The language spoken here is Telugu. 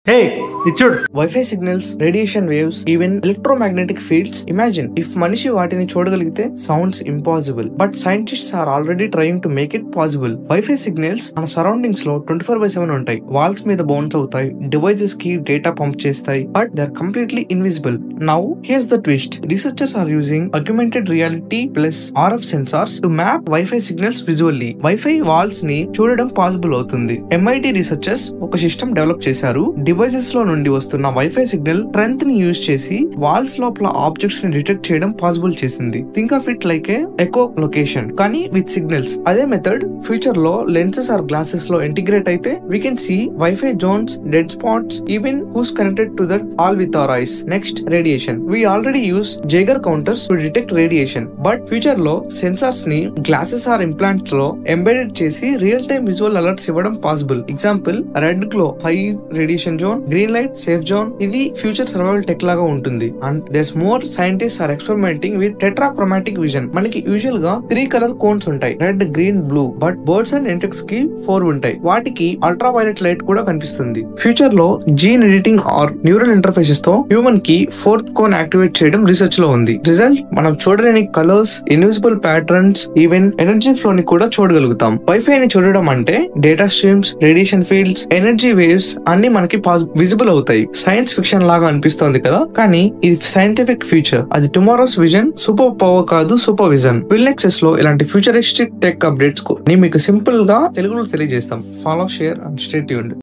Hey, it's your Wi-Fi signals, radiation waves, even electromagnetic fields. Imagine if మనిషి వాటిని చూడగలిగితే sounds impossible. But scientists are already trying to make it possible. Wi-Fi signals మన సరౌండింగ్స్ లో 24/7 ఉంటాయి. వాల్స్ మీద బౌన్స్ అవుతాయి, డివైసెస్ కి డేటా పంప్ చేస్తాయి, but they are completely invisible. Now here's the twist. Researchers are using augmented reality plus RF sensors to map Wi-Fi signals visually. Wi-Fi walls ని చూడడం పాసిబుల్ అవుతుంది. MIT రీసెర్చర్స్ ఒక సిస్టమ్ డెవలప్ చేశారు. డివైసెస్ లో నుండి వస్తున్న వైఫై సిగ్నల్ స్ట్రెంగ్త్ ని యూజ్ చేసి వాల్స్ లోపల ఆబ్జెక్ట్స్ ని డిటెక్ట్ చేయడం పాసిబుల్ చేసింది. Think of it like a echo location కానీ విత్ సిగ్నల్స్. అదే మెథడ్ ఫ్యూచర్ లో లెన్సెస్ ఆర్ గ్లాసెస్ లో ఇంటిగ్రేట్ అయితే we can see Wi-Fi zones, dead spots, even who's connected to that all with our eyes. Next, radiation. We already use Geiger counters to detect radiation, but future లో సెన్సార్స్ ని గ్లాసెస్ ఆర్ ఇంప్లాంట్స్ లో ఎంబెడెడ్ చేసి రియల్ టైమ్ విజువల్ అలర్ట్స్ ఇవ్వడం possible. Example, red glow high radiation zone, green light safe zone. ఇది ఫ్యూచర్ సర్వైవల్ టెక్ లాగా ఉంటుంది. And there's more scientist are experimenting with tetrachromatic vision. మనకి యూజువల్ గా 3 కలర్ కోన్స్ ఉంటాయి, red, green, blue. But birds and insects కి 4 ఉంటాయి. వాటికి అల్ట్రా వైలెట్ లైట్ కూడా కనిపిస్తుంది. ఫ్యూచర్ లో gene editing or neural interfaces తో హ్యూమన్ కి 4th కోన్ యాక్టివేట్ చేయడం రీసెర్చ్ లో ఉంది. రిజల్ట్, మనం చూడలేని colours, invisible patterns, even energy flow ని కూడా చూడగలుగుతాం. వైఫై ని చూడడం అంటే data streams, radiation fields, energy waves అన్ని మనకి విజిబుల్ అవుతాయి. సైన్స్ ఫిక్షన్ లాగా అనిపిస్తోంది కదా, కానీ ఇది సైంటిఫిక్ ఫ్యూచర్. అది టుమారోస్ విజన్, సూపర్ పవర్ కాదు, సూపర్ విజన్. విల్నెక్సెస్ లో ఇలాంటి ఫ్యూచరిస్టిక్ టెక్ అప్డేట్స్ ని మీకు సింపుల్ గా తెలుగులో తెలియజేస్తాం. Follow, share and stay tuned.